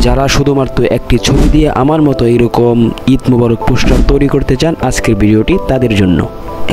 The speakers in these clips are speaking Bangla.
যারা শুধুমাত্র একটি ছবি দিয়ে আমার মতো এরকম ঈদ মুবারক পোস্টার তৈরি করতে চান, আজকের ভিডিওটি তাদের জন্য।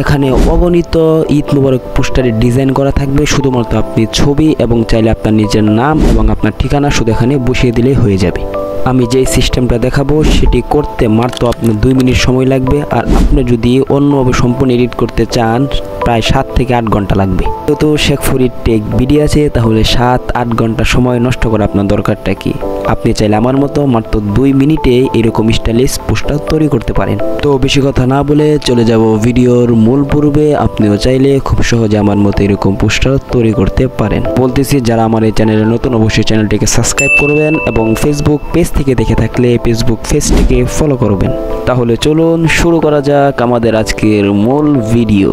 এখানে অগণিত ঈদ মুবারক পোস্টারের ডিজাইন করা থাকবে। শুধুমাত্র আপনি ছবি এবং চাইলে আপনার নিজের নাম এবং আপনার ঠিকানা শুধু এখানে বসিয়ে দিলেই হয়ে যাবে। আমি যেই সিস্টেমটা দেখাবো সেটি করতে মাত্র আপনার 2 মিনিট সময় লাগবে। আর আপনি যদি অন্যভাবে সম্পূর্ণ এডিট করতে চান প্রায় 7 থেকে 8 ঘন্টা লাগবে। যেহেতু শেখ ফরিদ টেক ভিডিও আছে, তাহলে 7-8 ঘন্টা সময় নষ্ট করা আপনার দরকারটা কি? আপনি চাইলে আমার মতো মাত্র 2 মিনিটে এরকম স্টাইলিশ পোস্টার তৈরি করতে পারেন। তো বেশি কথা না বলে চলে যাব ভিডিওর মূল পূর্বে। আপনিও চাইলে খুব সহজে আমার মতো এরকম পোস্টার তৈরি করতে পারেন। বলতেছি, যারা আমার এই চ্যানেলে নতুন অবশ্যই চ্যানেলটিকে সাবস্ক্রাইব করবেন এবং ফেসবুক পেজ থেকে দেখে থাকলে ফেসবুক পেজটিকে ফলো করবেন। তাহলে চলুন শুরু করা যাক আমাদের আজকের মূল ভিডিও।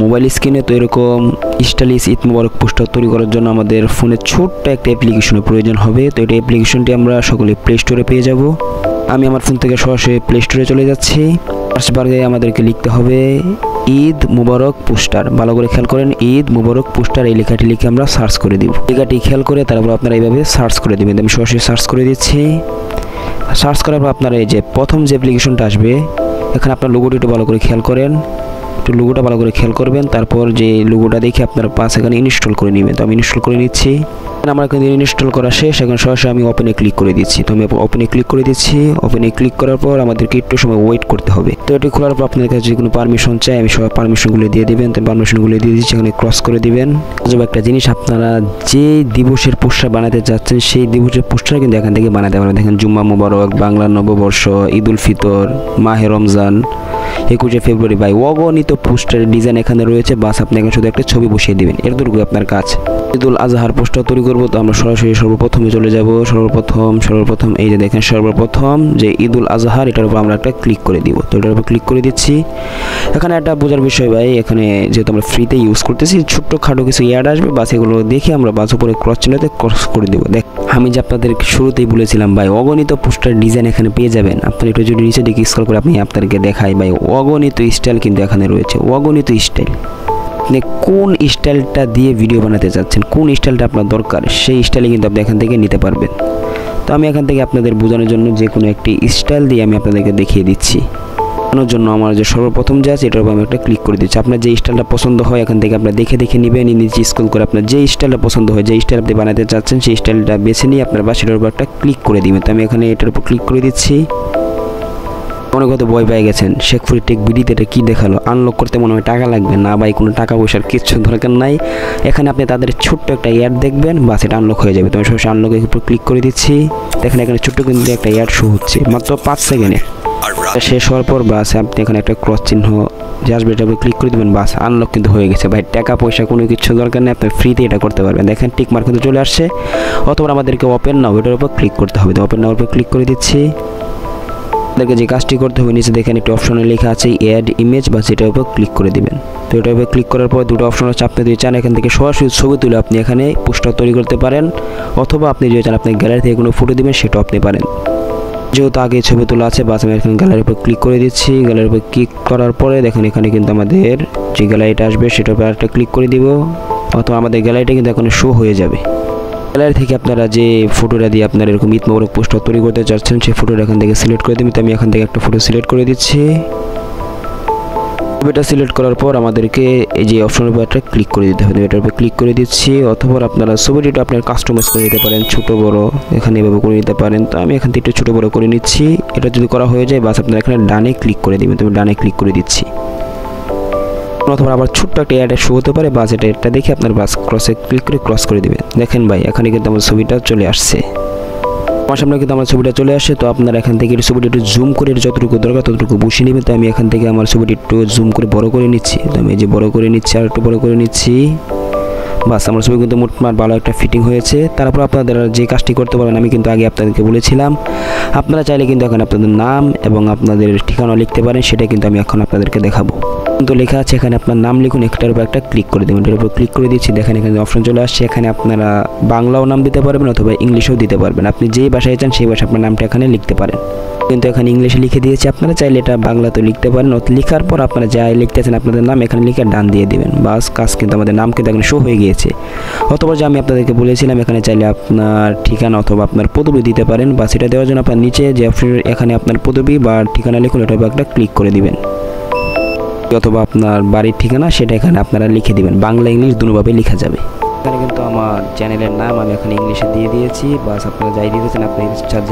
মোবাইল স্ক্রিনে তো এরকম স্টাইলিশ ঈদ মুবারক পোস্টার তৈরি করার জন্য আমাদের ফোনে ছোট্ট একটা অ্যাপ্লিকেশনের প্রয়োজন হবে। তো এই অ্যাপ্লিকেশনটি আমরা সকলে প্লে স্টোরে পেয়ে যাব। আমি আমার ফোন থেকে সরাসরি প্লে স্টোরে চলে যাচ্ছি। সার্চ বারে আমাদেরকে লিখতে হবে ঈদ মুবারক পোস্টার। ভালো করে খেয়াল করেন, ঈদ মুবারক পোস্টার এই লেখাটি লিখে আমরা সার্চ করে দিব। লেখাটি খেয়াল করে তারপর আপনারা এইভাবে সার্চ করে দেবেন। আমি সরাসরি সার্চ করে দিচ্ছি। সার্চ করার পর আপনারা এই যে প্রথম যে অ্যাপ্লিকেশনটা আসবে, এখানে আপনার লোগোটি একটু ভালো করে খেয়াল করেন। লোগোটা ভালো করে খেয়াল করবেন। তারপর যে লোগোটা দেখে আপনারা পাস এখানে ইনস্টল করে নেবেন। তো আমি ইনস্টল করে নিচ্ছি। আমার এখানে ইনস্টল করা শেষ। এখন সরাসরি আমি ওপেনে ক্লিক করে দিচ্ছি। তো আমি ওপেনে ক্লিক করে দিচ্ছি। ওপেনে ক্লিক করার পর আমাদেরকে একটু সময় ওয়েট করতে হবে। তো এটি খোলার পর আপনার কাছে যে কোনো পারমিশন চাই, আমি সব পারমিশনগুলো দিয়ে দেবেন। তো পারমিশনগুলো দিয়ে দিচ্ছি, এখানে ক্রস করে দিবেন। তবে একটা জিনিস, আপনারা যে দিবসের পোস্টার বানাতে যাচ্ছেন সেই দিবসের পোস্টার কিন্তু এখান থেকে বানাতে পারবেন। দেখেন, জুম্মা মুবারক, বাংলা নববর্ষ, ঈদ উল ফিতর, মাহে রমজান, 21শে ফেব্রুয়ারি, ভাই অগণিত পোস্টারের ডিজাইন এখানে রয়েছে। বাস আপনি এখানে শুধু একটা ছবি বসিয়ে দিবেন, এতটুকু আপনার কাজ। ঈদ উল আজহার পোস্টার তৈরি করবো। তো আমরা সরাসরি সর্বপ্রথমে চলে যাব। সর্বপ্রথম এই যে দেখেন, সর্বপ্রথম যে ঈদ উল আজহার, এটার উপর আমরা একটা ক্লিক করে দিব। তো এটার উপর ক্লিক করে দিচ্ছি। এখানে একটা বোঝার বিষয় ভাই, এখানে যেহেতু আমরা ফ্রিতে ইউজ করতেছি, ছোট্ট খাটো কিছু অ্যাড আসবে, বাস এগুলো দেখে আমরা বাস উপরে ক্রস চিহ্নতে ক্রস করে দেবো। দেখ, আমি যে আপনাদের শুরুতেই বলেছিলাম ভাই, অগণিত পোস্টার ডিজাইন এখানে পেয়ে যাবেন। আপনি একটু যদি নিচে দিকে স্ক্রল করে আপনি আপনাদেরকে দেখাই ভাই, অগণিত স্টাইল কিন্তু এখানে রয়েছে, অগণিত স্টাইল। আপনি কোন স্টাইলটা দিয়ে ভিডিও বানাতে চাচ্ছেন, কোন স্টাইলটা আপনার দরকার, সেই স্টাইলে কিন্তু আপনি এখান থেকে নিতে পারবেন। তো আমি এখান থেকে আপনাদের বোঝানোর জন্য যে কোনো একটি স্টাইল দিয়ে আমি আপনাদেরকে দেখিয়ে দিচ্ছি। বোঝানোর জন্য আমার যে সর্বপ্রথম যে আছে এটার উপর আমি একটা ক্লিক করে দিচ্ছি। আপনার যে স্টাইলটা পছন্দ হয় এখান থেকে আপনার দেখে নেবেন। নিচে স্ক্রল করে আপনার যে স্টাইলটা পছন্দ হয়, যে স্টাইল আপনি বানাতে চাচ্ছেন সেই স্টাইলটা বেছে নিয়ে আপনার বা সেটার উপর একটা ক্লিক করে দিবেন। তো আমি এখানে এটার উপর ক্লিক করে দিচ্ছি। অনেক হয়তো ভয় পেয়ে গেছেন, শেখ ফরিদ টেক ভিডিওতে এটা কী দেখালো, আনলক করতে মনে হয় টাকা লাগবে। না ভাই, কোনো টাকা পয়সার কিচ্ছু দরকার নাই। এখানে আপনি তাদের ছোট্ট একটা অ্যাড দেখবেন, বাস এটা আনলক হয়ে যাবে। তো আমি সরাসরি আনলকের উপর ক্লিক করে দিচ্ছি। দেখেন এখানে ছোট্ট কিন্তু একটা অ্যাড শো হচ্ছে মাত্র 5 সেকেন্ডে। শেষ হওয়ার পর বাস আপনি এখানে একটা ক্রস চিহ্ন যে আসবে, এটা ক্লিক করে দেবেন। বাস আনলক কিন্তু হয়ে গেছে ভাই। টাকা পয়সা কোনো কিছু দরকার নেই, আপনি ফ্রিতে এটা করতে পারবেন। দেখেন টিক মার্ক কিন্তু চলে আসছে। অথবা আমাদেরকে ওপেন নাও এটার উপর ক্লিক করতে হবে। তো ওপেন নাও উপর ক্লিক করে দিচ্ছি। আপনাদেরকে যে কাজটি করতে হবে, নিচে দেখেন একটি অপশনে লেখা আছে অ্যাড ইমেজ, বা সেটার উপর ক্লিক করে দিবেন। তো এটার উপর ক্লিক করার পর দুটো অপশন আছে, আপনি যদি চান এখান থেকে সরাসরি ছবি তুলে আপনি এখানে পোস্টার তৈরি করতে পারেন, অথবা আপনি যদি চান আপনি গ্যালারি থেকে কোনো ফটো দিবেন সেটাও আপনি পারেন। যেহেতু আগে ছবি তোলা আছে, বাস আমি এখানে গ্যালারির উপর ক্লিক করে দিচ্ছি। গ্যালারির উপর ক্লিক করার পরে দেখেন এখানে কিন্তু আমাদের যে গ্যালারিটা আসবে সেটার উপর একটা ক্লিক করে দিব, অথবা আমাদের গ্যালারিটা কিন্তু এখন শো হয়ে যাবে। গ্যালারি থেকে আপনারা যে ফটোটা দিয়ে আপনারা এরকম ঈদ মুবারক পোস্টার তৈরি করতে চাচ্ছেন সেই ফটোটা এখান থেকে সিলেক্ট করে দিবেন। তো আমি এখান থেকে একটা ফটো সিলেক্ট করে দিচ্ছি। ছবিটা সিলেক্ট করার পর আমাদেরকে এই যে অপশনের উপর একটা ক্লিক করে দিতে হবে। এটার উপর ক্লিক করে দিচ্ছি। অথবা আপনারা ছবিটা আপনার কাস্টমাইজ করে দিতে পারেন, ছোট বড় এখানে এভাবে করে নিতে পারেন। তো আমি এখান থেকে একটু ছোট বড় করে নিচ্ছি। এটা যদি করা হয়ে যায় বাস আপনারা এখানে ডানে ক্লিক করে দিবেন। তো আমি ডানে ক্লিক করে দিচ্ছি। অথবা আবার ছোট্ট একটা অ্যাড শো হতে পারে, বাস এটা দেখে আপনার বাস ক্রসে ক্লিক করে ক্রস করে দিবেন। দেখেন ভাই, এখানে কিন্তু আমার ছবিটা চলে আসছে। আমার সামনে কিন্তু আমার ছবিটা চলে আসে। তো আপনারা এখান থেকে ছবিটা একটু জুম করে যতটুকু দরকার ততটুকু বসিয়ে নেবেন। তো আমি এখান থেকে আমার ছবিটি একটু জুম করে বড় করে নিচ্ছি। তো আমি এই যে বড় করে নিচ্ছি, আর একটু বড় করে নিচ্ছি। বাস আমার ছবি কিন্তু মোটমাট ভালো একটা ফিটিং হয়েছে। তারপর আপনাদের যে কাজটি করতে পারেন আমি কিন্তু আগে আপনাদেরকে বলেছিলাম, আপনারা চাইলে কিন্তু এখন আপনাদের নাম এবং আপনাদের ঠিকানা লিখতে পারেন, সেটা কিন্তু আমি এখন আপনাদেরকে দেখাবো। কিন্তু লেখা আছে এখানে আপনার নাম লিখুন, একটার উপর একটা ক্লিক করে দেবেন। এটার উপর ক্লিক করে দিচ্ছি। দেখেন এখানে অপশন চলে আসছে। এখানে আপনারা বাংলাও নাম দিতে পারবেন অথবা ইংলিশেও দিতে পারবেন। আপনি যেই ভাষায় চান সেই ভাষায় আপনার নামটা এখানে লিখতে পারেন। কিন্তু এখানে ইংলিশে লিখে দিয়েছি, আপনারা চাইলে এটা বাংলাতেও লিখতে পারেন। লেখার পর আপনারা যাই লিখতেছেন আপনাদের নাম এখানে লিখে ডান দিয়ে দিবেন, বাস কাজ কিন্তু আমাদের নাম কিন্তু এখানে শো হয়ে গিয়েছে। অথবা যে আমি আপনাদেরকে বলেছিলাম এখানে চাইলে আপনার ঠিকানা অথবা আপনার পদবি দিতে পারেন, বা সেটা দেওয়ার জন্য আপনার নিচে যে এখানে আপনার পদবি বা ঠিকানা লিখুন এটা একটা ক্লিক করে দিবেন, অথবা আপনার বাড়ির ঠিকানা সেটা এখানে আপনারা লিখে দিবেন, বাংলা ইংলিশ দুটোভাবে লেখা যাবে। এখানে কিন্তু আমার চ্যানেলের নাম আমি এখানে ইংলিশে দিয়ে দিয়েছি, বাস আপনারা যাই দিয়েছেন আপনি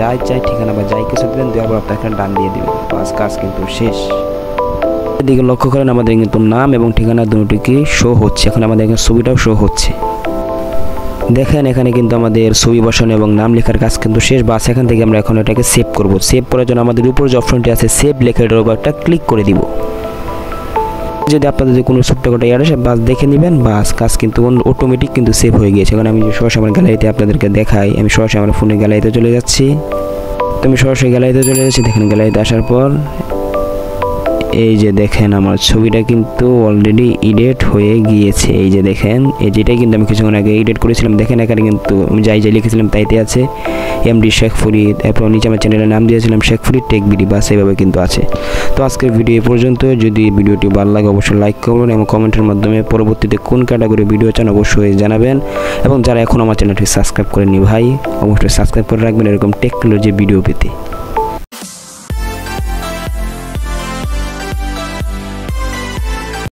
যাই চাই ঠিকানা বা যাই কিছু দেবেন, দেওয়ার পর আপনার এখানে ডান দিয়ে দিবেন, বাস কাজ কিন্তু শেষ। এদিকে লক্ষ্য করেন আমাদের কিন্তু নাম এবং ঠিকানা দুটোকে শো হচ্ছে, এখন আমাদের এখানে ছবিটাও শো হচ্ছে। দেখেন এখানে কিন্তু আমাদের ছবি বসানো এবং নাম লেখার কাজ কিন্তু শেষ। বাস এখান থেকে আমরা এখন এটাকে সেভ করব। সেভ করার জন্য আমাদের উপরে যে অপশনটি আছে সেভ লেখা এটার উপর একটা ক্লিক করে দিব। যদি আপনাদের যদি কোনো ছোট্টখাটো এর আসে বাস দেখে নেবেন, বাস কাজ কিন্তু অটোমেটিক কিন্তু সেভ হয়ে গিয়েছে। এখন আমি সরাসরি আমার গ্যালারিতে আপনাদেরকে দেখাই, আমি সরাসরি আমার ফোনের গ্যালারিতে চলে যাচ্ছি। তো আমি সরাসরি গ্যালারিতে চলে যাচ্ছি। দেখেন গ্যালারিতে আসার পর এই যে দেখেন আমার ছবিটা কিন্তু অলরেডি এডিট হয়ে গিয়েছে। এই যে দেখেন এই যেটাই কিন্তু আমি কিছুক্ষণ আগে এডিট করেছিলাম, দেখেন এখানে কিন্তু আমি যাই লিখেছিলাম তাইতে আছে এমডি শেখ ফরিদ, তারপর নিচে আমার চ্যানেলের নাম দিয়েছিলাম শেখ ফরিদ টেক বিডি, বাস এইভাবে কিন্তু আছে। তো আজকের ভিডিও এই পর্যন্ত। যদি ভিডিওটি ভালো লাগে অবশ্যই লাইক করবেন এবং কমেন্টের মাধ্যমে পরবর্তীতে কোন ক্যাটাগরি ভিডিও চান অবশ্যই জানাবেন। এবং যারা এখন আমার চ্যানেলটি সাবস্ক্রাইব করেননি ভাই অবশ্যই সাবস্ক্রাইব করে রাখবেন এরকম টেকনোলজি ভিডিও পেতে।